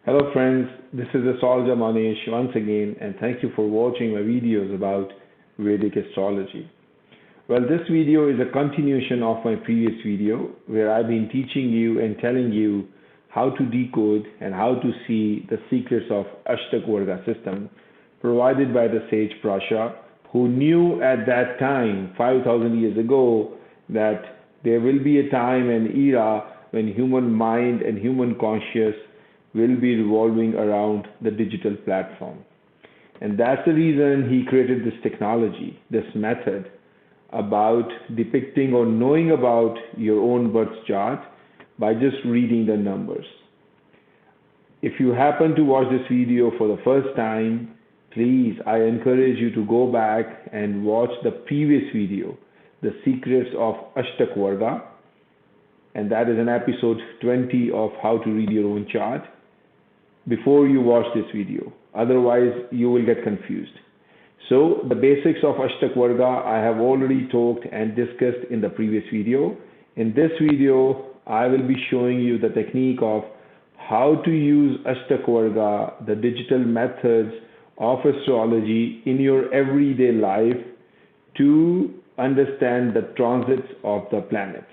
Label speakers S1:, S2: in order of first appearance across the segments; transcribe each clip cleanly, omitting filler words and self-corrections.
S1: Hello friends, this is Astrologer Mohnish once again, and thank you for watching my videos about Vedic astrology. Well, this video is a continuation of my previous video where I've been teaching you and telling you how to decode and how to see the secrets of Ashtakavarga system provided by the sage Prasha, who knew at that time 5,000 years ago that there will be a time and era when human mind and human conscious will be revolving around the digital platform. And that's the reason he created this technology, this method about depicting or knowing about your own birth chart by just reading the numbers. If you happen to watch this video for the first time, please, I encourage you to go back and watch the previous video, The Secrets of Ashtakavarga, and that is an episode 20 of How to Read Your Own Chart, before you watch this video. Otherwise, you will get confused. So, the basics of Ashtakavarga I have already talked and discussed in the previous video. In this video, I will be showing you the technique of how to use Ashtakavarga, the digital methods of astrology in your everyday life to understand the transits of the planets.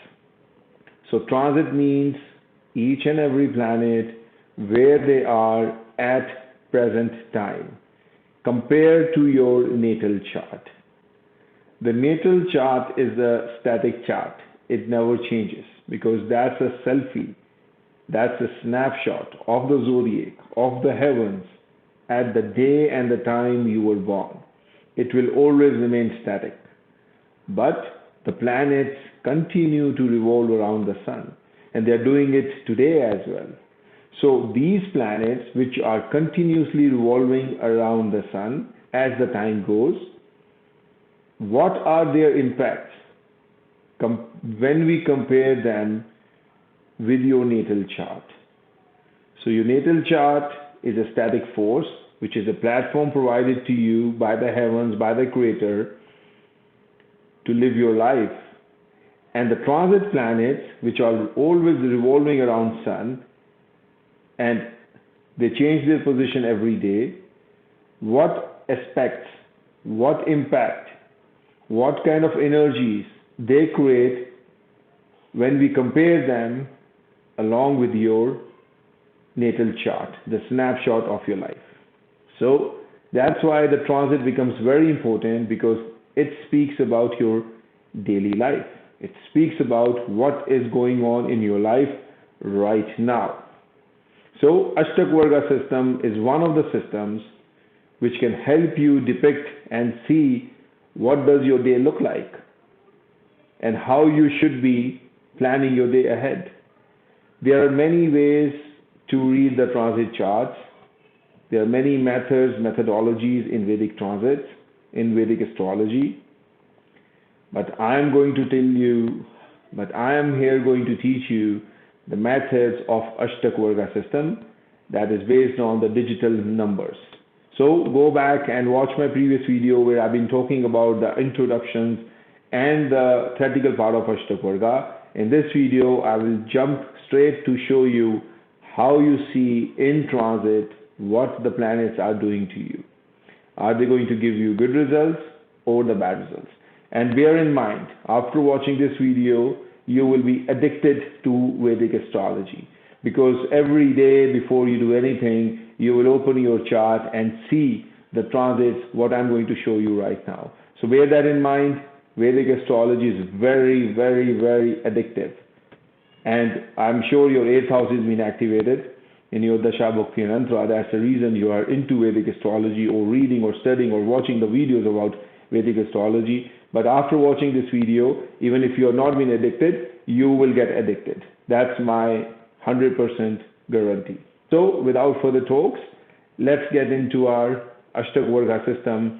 S1: So transit means each and every planet where they are at present time compared to your natal chart. The natal chart is a static chart. It never changes because that's a selfie. That's a snapshot of the zodiac, of the heavens at the day and the time you were born. It will always remain static. But the planets continue to revolve around the sun, and they're doing it today as well. So these planets, which are continuously revolving around the sun as the time goes, what are their impacts when we compare them with your natal chart? So your natal chart is a static force, which is a platform provided to you by the heavens, by the Creator, to live your life. And the transit planets, which are always revolving around sun, and they change their position every day, what aspects, what impact, what kind of energies they create when we compare them along with your natal chart, the snapshot of your life. So that's why the transit becomes very important, because it speaks about your daily life. It speaks about what is going on in your life right now. So Ashtakavarga system is one of the systems which can help you depict and see what does your day look like and how you should be planning your day ahead. There are many ways to read the transit charts. There are many methods, methodologies in Vedic transits, in Vedic astrology. But I am here going to teach you the methods of Ashtakavarga system that is based on the digital numbers. So go back and watch my previous video where I've been talking about the introductions and the theoretical part of Ashtakavarga. In this video, I will jump straight to show you how you see in transit what the planets are doing to you. Are they going to give you good results or the bad results? And bear in mind, after watching this video, you will be addicted to Vedic astrology, because every day before you do anything, you will open your chart and see the transits, what I'm going to show you right now. So bear that in mind. Vedic astrology is very, very, very addictive. And I'm sure your 8th house has been activated in your Dasha Bhakti and Antra. That's the reason you are into Vedic astrology, or reading or studying or watching the videos about Vedic astrology. But after watching this video, even if you have not been addicted, you will get addicted. That's my 100% guarantee. So without further talks, let's get into our Ashtakavarga system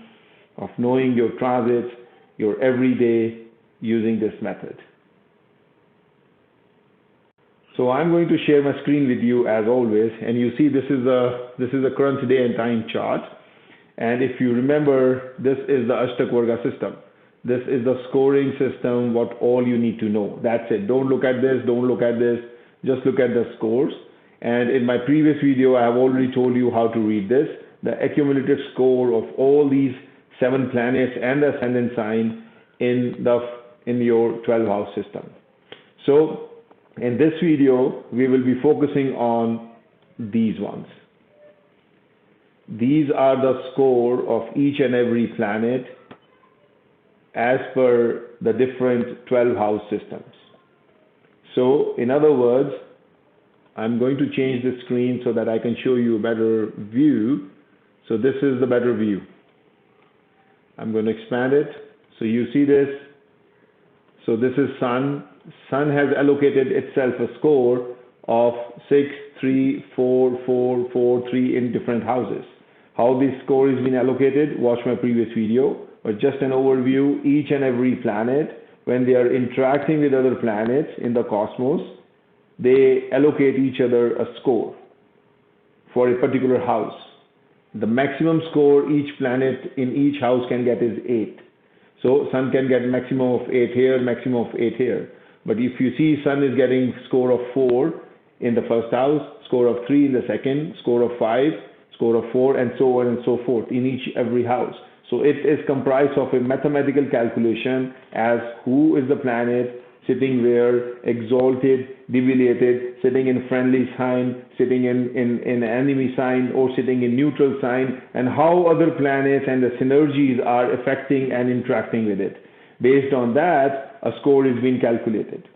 S1: of knowing your transits, your everyday, using this method. So I'm going to share my screen with you as always, and you see this is a current day and time chart. And if you remember, this is the Ashtakavarga system. This is the scoring system, what all you need to know. That's it. Don't look at this, don't look at this. Just look at the scores. And in my previous video, I have already told you how to read this, the accumulated score of all these 7 planets and the ascendant sign in your 12 house system. So in this video, we will be focusing on these ones. These are the score of each and every planet as per the different 12 house systems. So in other words, I'm going to change the screen so that I can show you a better view. So this is the better view. I'm going to expand it. So you see this. So this is Sun. Sun has allocated itself a score of 6, 3, 4, 4, 4, 3 in different houses. How this score is being allocated, watch my previous video. But just an overview, each and every planet, when they are interacting with other planets in the cosmos, they allocate each other a score for a particular house. The maximum score each planet in each house can get is 8. So Sun can get maximum of 8 here, maximum of 8 here. But if you see Sun is getting score of 4 in the first house, score of 3 in the second, score of 5, score of 4, and so on and so forth in every house. So it is comprised of a mathematical calculation as who is the planet sitting where, exalted, deviated, sitting in friendly sign, sitting in enemy sign, or sitting in neutral sign, and how other planets and the synergies are affecting and interacting with it. Based on that, a score is being calculated.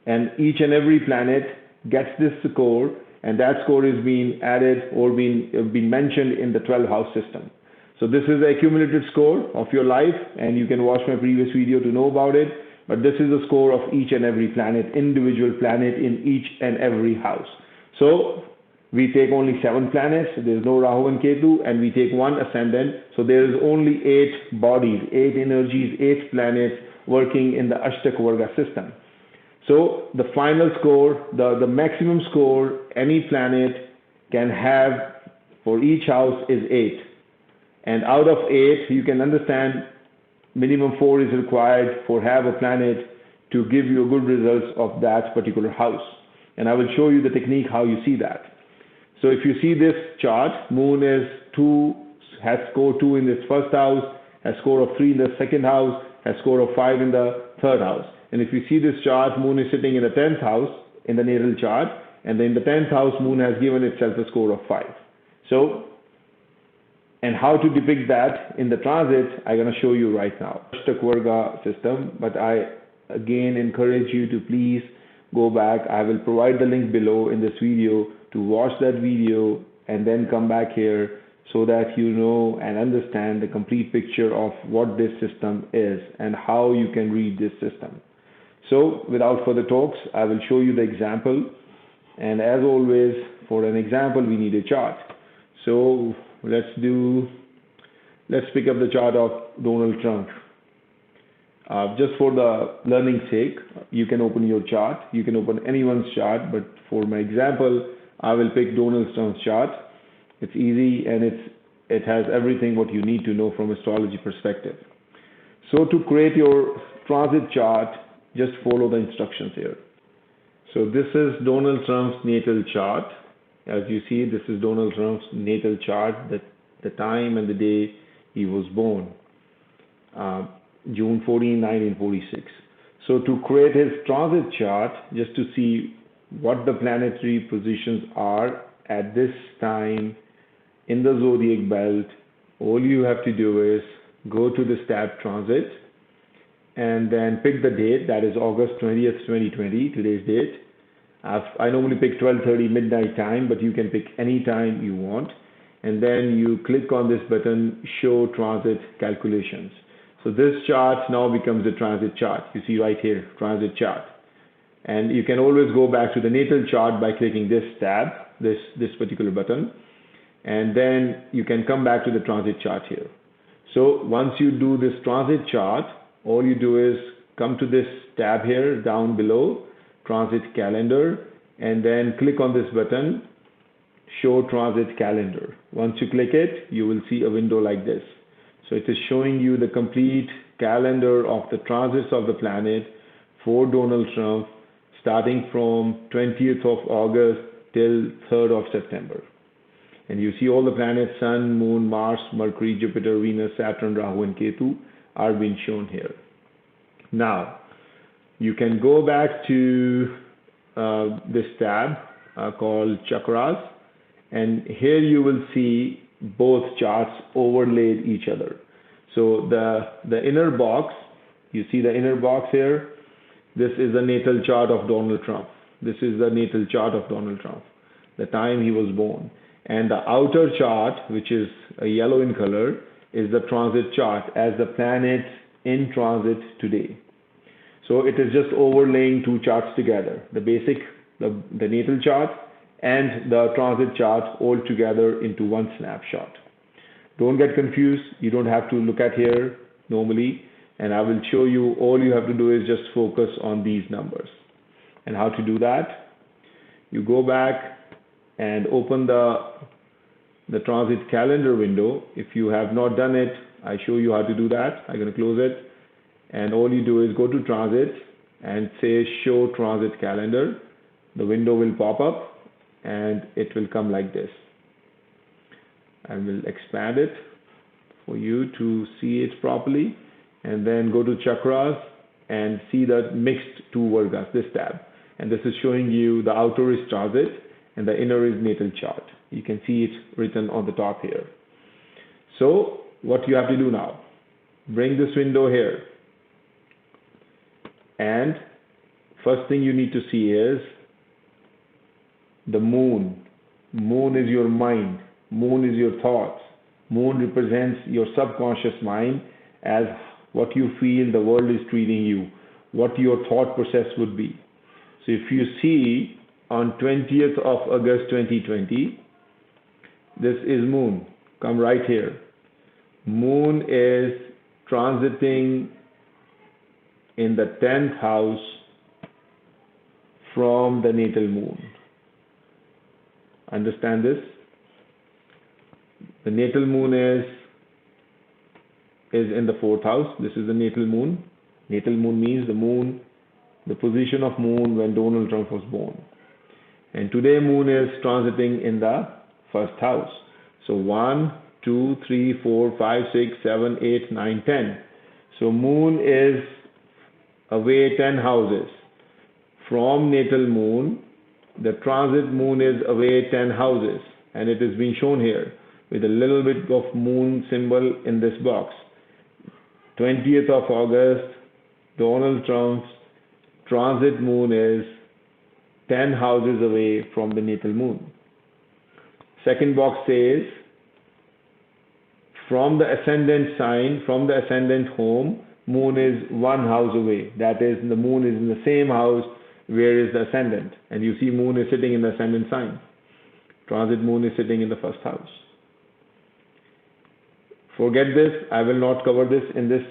S1: And each and every planet gets this score, and that score is being added or being mentioned in the 12 house system. So this is the accumulated score of your life, and you can watch my previous video to know about it. But this is the score of each and every planet, individual planet in each and every house. So we take only 7 planets, there is no Rahu and Ketu, and we take 1 ascendant. So there is only 8 bodies, 8 energies, 8 planets working in the Ashtakavarga system. So the final score, the maximum score any planet can have for each house is 8. And out of 8, you can understand minimum 4 is required for have a planet to give you good results of that particular house. And I will show you the technique how you see that. So if you see this chart, Moon is 2, has score 2 in this first house, has score of 3 in the second house, has score of 5 in the third house. And if you see this chart, Moon is sitting in the 10th house in the natal chart, and then in the 10th house, Moon has given itself a score of 5. So, and how to depict that in the transit, I'm going to show you right now. Ashtakavarga system, but I again encourage you to please go back. I will provide the link below in this video to watch that video and then come back here so that you know and understand the complete picture of what this system is and how you can read this system. So without further talks, I will show you the example. And as always, for an example, we need a chart. So let's pick up the chart of Donald Trump. Just for the learning sake, you can open your chart. You can open anyone's chart, but for my example, I will pick Donald Trump's chart. It's easy and it has everything what you need to know from astrology perspective. So to create your transit chart, just follow the instructions here. So this is Donald Trump's natal chart. As you see, this is Donald Trump's natal chart, the time and the day he was born, June 14, 1946. So to create his transit chart, just to see what the planetary positions are at this time in the zodiac belt, all you have to do is go to this tab transit and then pick the date, that is August 20th, 2020, today's date. I normally pick 12:30 midnight time, but you can pick any time you want. And then you click on this button, Show Transit Calculations. So this chart now becomes the transit chart. You see right here, transit chart. And you can always go back to the natal chart by clicking this tab, this particular button. And then you can come back to the transit chart here. So once you do this transit chart, all you do is come to this tab here down below, transit calendar, and then click on this button, show transit calendar. Once you click it, you will see a window like this. So it is showing you the complete calendar of the transits of the planet for Donald Trump, starting from 20th of August till 3rd of September. And you see all the planets, Sun, Moon, Mars, Mercury, Jupiter, Venus, Saturn, Rahu, and Ketu are being shown here. Now, you can go back to this tab called Chakras, and here you will see both charts overlaid each other. So the inner box, you see the inner box here, this is the natal chart of Donald Trump. This is the natal chart of Donald Trump, the time he was born. And the outer chart, which is a yellow in color, is the transit chart as the planets in transit today. So it is just overlaying two charts together, the basic, the natal chart and the transit chart all together into one snapshot. Don't get confused. You don't have to look at here normally, and I will show you. All you have to do is just focus on these numbers. And how to do that? You go back and open the transit calendar window. If you have not done it, I show you how to do that. I'm going to close it. And all you do is go to transit and say show transit calendar. The window will pop up and it will come like this. I will expand it for you to see it properly, and then go to Chakras and see the mixed two Vargas, this tab. And this is showing you the outer is transit and the inner is natal chart. You can see it written on the top here. So what you have to do now, bring this window here. And first thing you need to see is the moon. Moon is your mind. Moon is your thoughts. Moon represents your subconscious mind as what you feel the world is treating you, what your thought process would be. So if you see on 20th of August 2020, this is moon. Come right here. Moon is transiting in the 10th house from the natal moon. Understand this? The natal moon is in the 4th house. This is the natal moon. Natal moon means the moon, the position of moon when Donald Trump was born. And today moon is transiting in the 1st house. So 1, 2, 3, 4, 5, 6, 7, 8, 9, 10. So moon is away 10 houses. From natal moon, the transit moon is away 10 houses. And it is being shown here with a little bit of moon symbol in this box. 20th of August, Donald Trump's transit moon is 10 houses away from the natal moon. Second box says, from the ascendant sign, from the ascendant home, moon is 1 house away. That is, the moon is in the same house where is the ascendant. And you see moon is sitting in the ascendant sign. Transit moon is sitting in the 1st house. Forget this. I will not cover this in this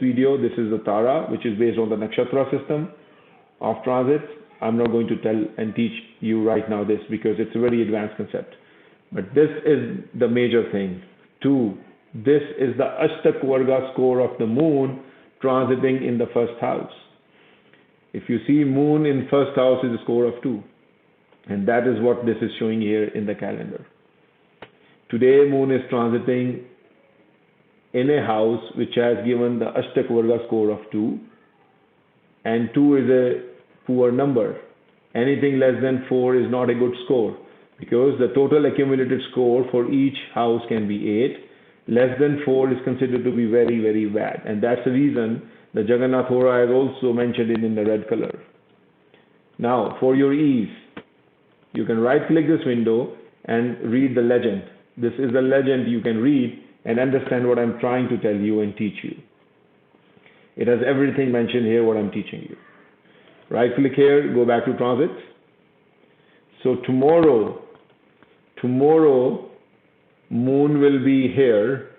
S1: video. This is the Tara, which is based on the nakshatra system of transits. I'm not going to tell and teach you right now this because it's a very advanced concept. But this is the major thing. 2. This is the Ashtakavarga score of the moon transiting in the 1st house. If you see moon in 1st house is a score of 2. And that is what this is showing here in the calendar. Today moon is transiting in a house which has given the Ashtakavarga score of 2. And 2 is a poor number. Anything less than 4 is not a good score because the total accumulated score for each house can be 8. Less than 4 is considered to be very, very bad. And that's the reason the Jagannath Hora has also mentioned it in the red color. Now, for your ease, you can right click this window and read the legend. This is the legend you can read and understand what I'm trying to tell you and teach you. It has everything mentioned here what I'm teaching you. Right click here, go back to transit. So tomorrow moon will be here.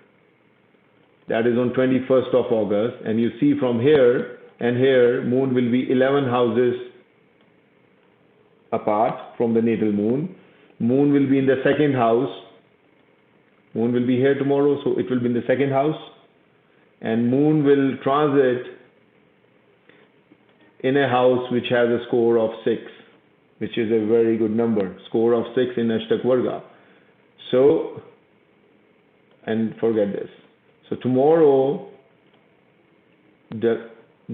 S1: That is on 21st of August. And you see from here and here, moon will be 11 houses apart from the natal moon. Moon will be in the 2nd house. Moon will be here tomorrow, so it will be in the 2nd house. And moon will transit in a house which has a score of 6. which is a very good number, score of 6 in Ashtakavarga. So, and forget this. So tomorrow,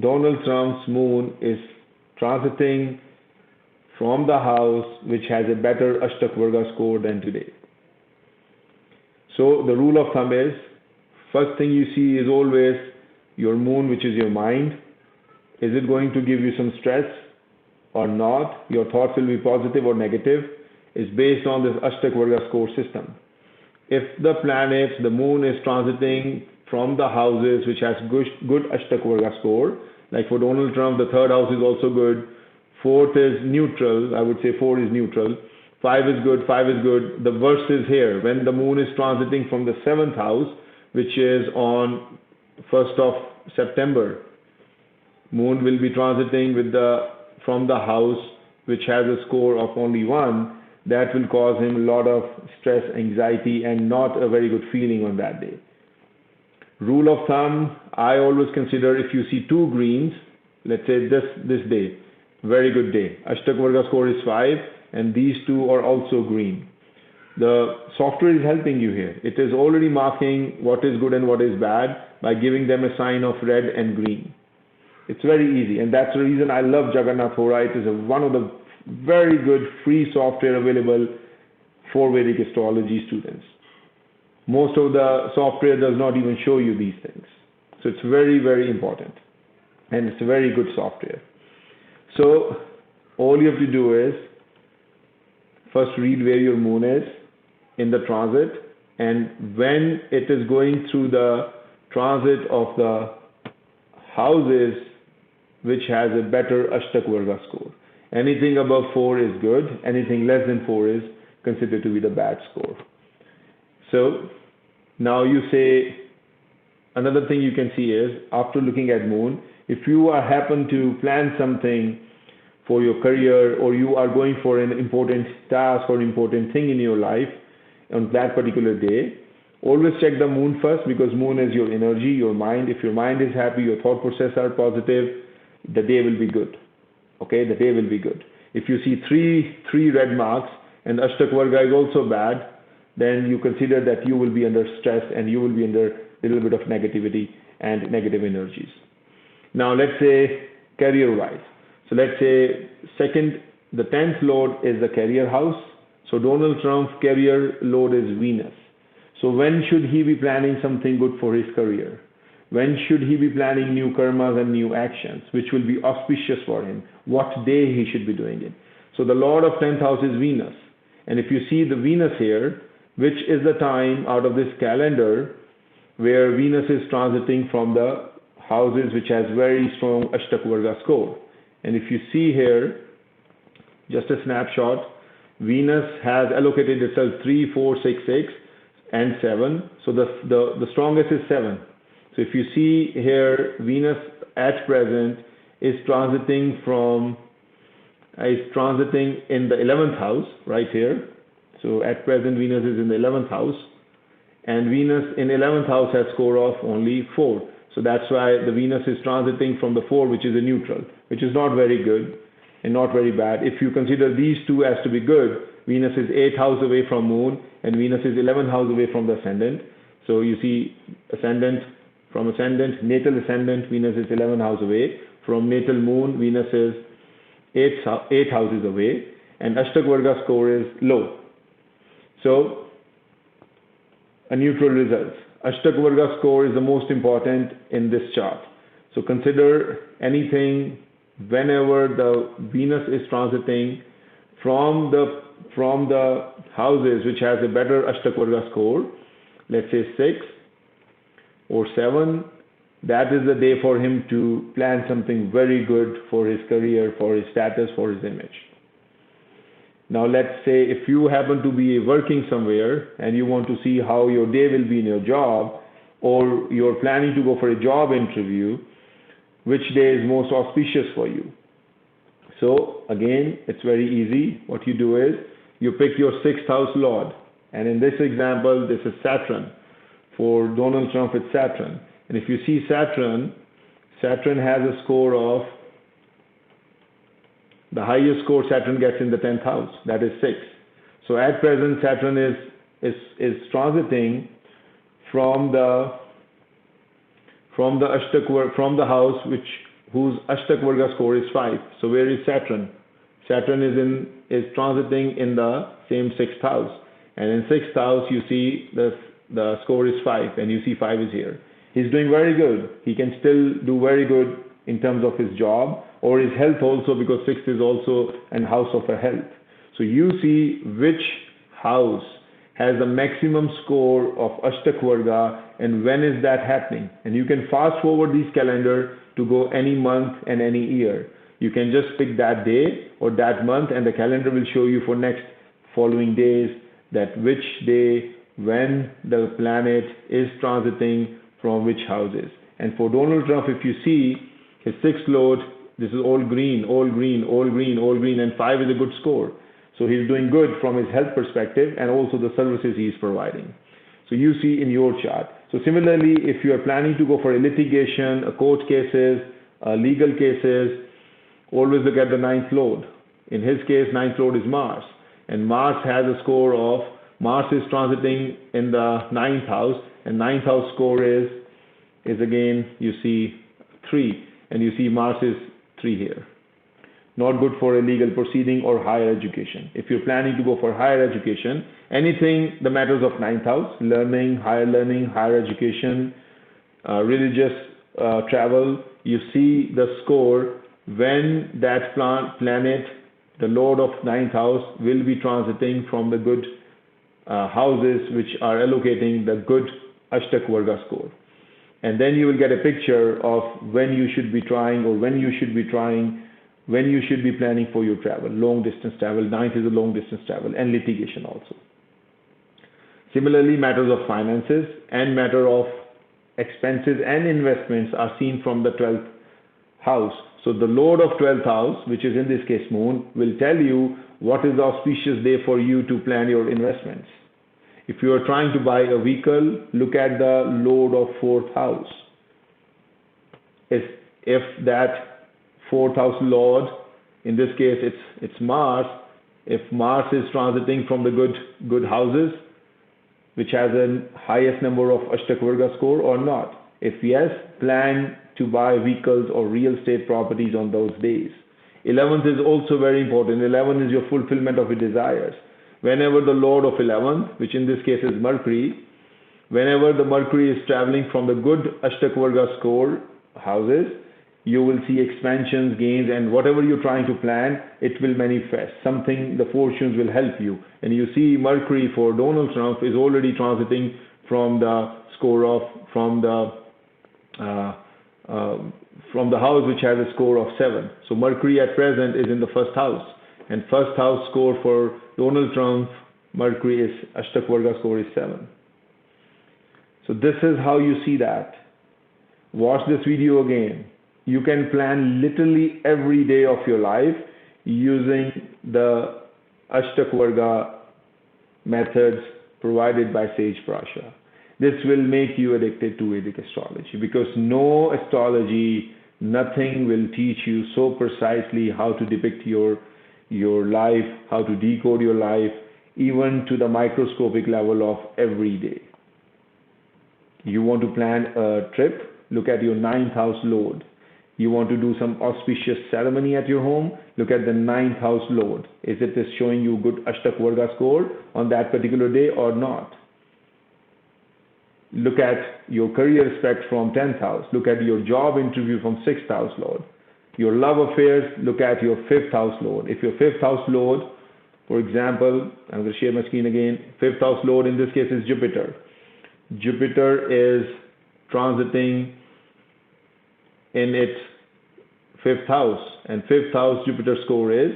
S1: Donald Trump's moon is transiting from the house which has a better Ashtakavarga score than today. So the rule of thumb is, first thing you see is always your moon, which is your mind. Is it going to give you some stress or not? Your thoughts will be positive or negative. It's based on this Ashtakavarga score system. If the planets, the moon is transiting from the houses which has good Ashtakavarga score, like for Donald Trump, the third house is also good. Fourth is neutral. I would say 4 is neutral. 5 is good. 5 is good. The worst is here when the moon is transiting from the 7th house, which is on 1st of September. Moon will be transiting from the house which has a score of only 1. That will cause him a lot of stress, anxiety, and not a very good feeling on that day. Rule of thumb, I always consider if you see 2 greens, let's say this day, very good day. Ashtakavarga score is 5 and these 2 are also green. The software is helping you here. It is already marking what is good and what is bad by giving them a sign of red and green. It's very easy, and that's the reason I love Jagannath Hora. It is one of the very good free software available for Vedic astrology students. Most of the software does not even show you these things. So it's very, very important. And it's a very good software. So all you have to do is first read where your moon is in the transit, and when it is going through the transit of the houses which has a better Ashtakavarga score. Anything above 4 is good, anything less than 4 is considered to be the bad score. So now you say, another thing you can see is, after looking at moon, if you happen to plan something for your career, or you are going for an important task or important thing in your life on that particular day, always check the moon first, because moon is your energy, your mind. If your mind is happy, your thought process are positive, the day will be good. Okay, the day will be good. If you see three red marks and Ashtakavarga is also bad, then you consider that you will be under stress and you will be under a little bit of negativity and negative energies. Now let's say career-wise. So let's say the 10th lord is the career house. So Donald Trump's career lord is Venus. So when should he be planning something good for his career? When should he be planning new karmas and new actions, which will be auspicious for him? What day he should be doing it? So the lord of 10th house is Venus. And if you see the Venus here, which is the time out of this calendar where Venus is transiting from the houses which has very strong Ashtakavarga score. And if you see here, just a snapshot, Venus has allocated itself 3, 4, 6, 6 and 7. So the strongest is 7. So if you see here, Venus at present is transiting in the 11th house right here. So at present Venus is in the 11th house, and Venus in 11th house has score of only 4. So that's why the Venus is transiting from the 4, which is a neutral, which is not very good and not very bad. If you consider these two as to be good, Venus is 8th house away from moon and Venus is 11th house away from the ascendant. So you see from ascendant, natal ascendant, Venus is 11th house away. From natal moon, Venus is 8 houses away, and Ashtakavarga score is low. So a neutral results. Ashtakavarga score is the most important in this chart. So consider anything whenever the Venus is transiting from the houses which has a better Ashtakavarga score, let's say 6 or 7, that is the day for him to plan something very good for his career, for his status, for his image. Now let's say if you happen to be working somewhere and you want to see how your day will be in your job, or you're planning to go for a job interview, which day is most auspicious for you? So again, it's very easy. What you do is you pick your 6th house lord, and in this example this is Saturn. For Donald Trump it's Saturn, and if you see Saturn has a score of The highest score Saturn gets in the 10th house, that is 6. So at present, Saturn is transiting from the house whose Ashtakavarga score is 5. So where is Saturn? Saturn is transiting in the same 6th house, and in 6th house you see the score is 5, and you see 5 is here. He's doing very good. He can still do very good in terms of his job or his health also, because 6th is also an house of a health. So you see which house has the maximum score of Ashtakavarga and when is that happening. And you can fast forward these calendar to go any month and any year. You can just pick that day or that month, and the calendar will show you for next following days that which day, when the planet is transiting from which houses. And for Donald Trump, if you see his 6th lord, this is all green, and 5 is a good score. So he's doing good from his health perspective and also the services he is providing. So you see in your chart. So similarly, if you are planning to go for a litigation, a court cases, legal cases, always look at the 9th lord. In his case, 9th lord is Mars. And Mars has a score of, Mars is transiting in the 9th house, and 9th house score is again, you see 3. And you see Mars is 3 here. Not good for a legal proceeding or higher education. If you're planning to go for higher education, anything the matters of 9th house, learning, higher education, religious travel, you see the score when that planet, the lord of 9th house, will be transiting from the good houses which are allocating the good Ashtakavarga score. And then you will get a picture of when you should be trying, or when you should be planning for your travel, long distance travel. 9th is a long distance travel, and litigation also. Similarly, matters of finances and matter of expenses and investments are seen from the 12th house. So the lord of 12th house, which is in this case moon, will tell you what is the auspicious day for you to plan your investments. If you are trying to buy a vehicle, look at the lord of 4th house. If that 4th house lord, in this case it's Mars, if Mars is transiting from the good houses, which has a highest number of Ashtakavarga score or not. If yes, plan to buy vehicles or real estate properties on those days. 11th is also very important. 11 is your fulfillment of your desires. Whenever the lord of 11th, which in this case is Mercury, whenever the Mercury is traveling from the good Ashtakavarga score houses, you will see expansions, gains, and whatever you're trying to plan, it will manifest. Something, the fortunes will help you. And you see Mercury for Donald Trump is already transiting from the score of, from the house which has a score of 7. So Mercury at present is in the 1st house. And 1st house score for Donald Trump, Mercury is, Ashtakavarga score is 7. So this is how you see that. Watch this video again. You can plan literally every day of your life using the Ashtakavarga methods provided by Sage Prasha. This will make you addicted to Vedic astrology, because no astrology, nothing will teach you so precisely how to depict your life, how to decode your life, even to the microscopic level of every day. You want to plan a trip, look at your 9th house lord. You want to do some auspicious ceremony at your home, look at the 9th house lord. Is it showing you good Ashtakavarga score on that particular day or not? Look at your career aspect from 10th house. Look at your job interview from 6th house lord. Your love affairs, look at your 5th house lord. If your 5th house lord, for example, I'm going to share my screen again. 5th house lord in this case is Jupiter. Jupiter is transiting in its 5th house, and 5th house Jupiter score is,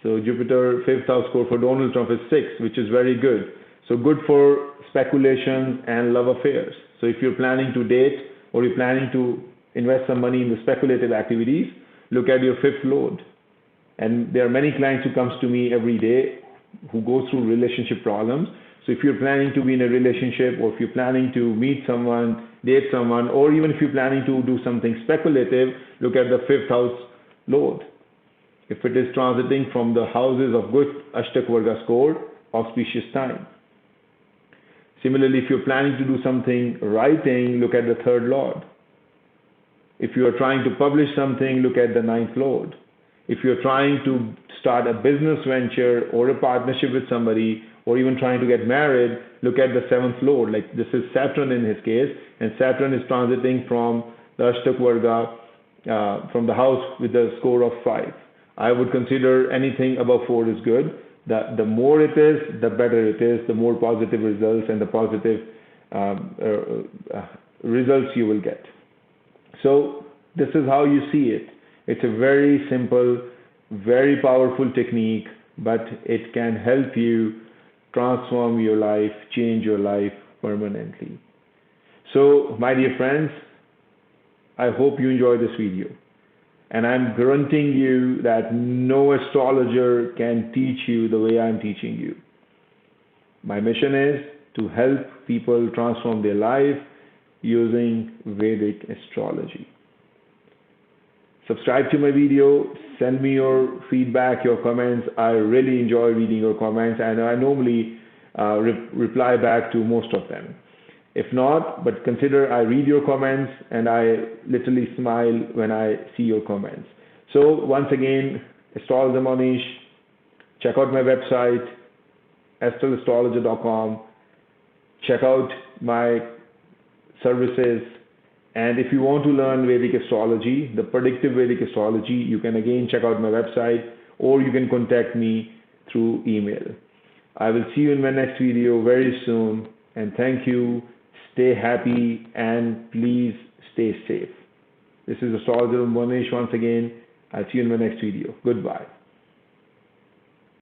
S1: so Jupiter 5th house score for Donald Trump is 6, which is very good. So good for speculation and love affairs. So if you're planning to date or you're planning to invest some money in the speculative activities, look at your 5th lord. And there are many clients who comes to me every day who go through relationship problems. So if you're planning to be in a relationship, or if you're planning to meet someone, date someone, or even if you're planning to do something speculative, look at the 5th house lord. If it is transiting from the houses of good Ashtakavarga score, auspicious time. Similarly, if you're planning to do something writing, look at the third lord. If you are trying to publish something, look at the ninth lord. If you're trying to start a business venture or a partnership with somebody, or even trying to get married, look at the seventh lord. Like this is Saturn in his case, and Saturn is transiting from the Ashtakavarga, from the house with the score of 5. I would consider anything above 4 is good. The more it is, the better it is, the more positive results and the positive results you will get. So this is how you see it. It's a very simple, very powerful technique, but it can help you transform your life, change your life permanently. So my dear friends, I hope you enjoyed this video. And I'm guaranteeing you that no astrologer can teach you the way I'm teaching you. My mission is to help people transform their life using Vedic astrology. Subscribe to my video, send me your feedback, your comments. I really enjoy reading your comments, and I normally reply back to most of them. If not, but consider I read your comments and I literally smile when I see your comments. So once again, Astrologer Mohnish, check out my website, astrologer.com, check out my services, and if you want to learn Vedic astrology, the predictive Vedic astrology, you can again check out my website, or you can contact me through email. I will see you in my next video very soon, and thank you. Stay happy and please stay safe. This is Astrologer Mohnish once again. I'll see you in my next video. Goodbye.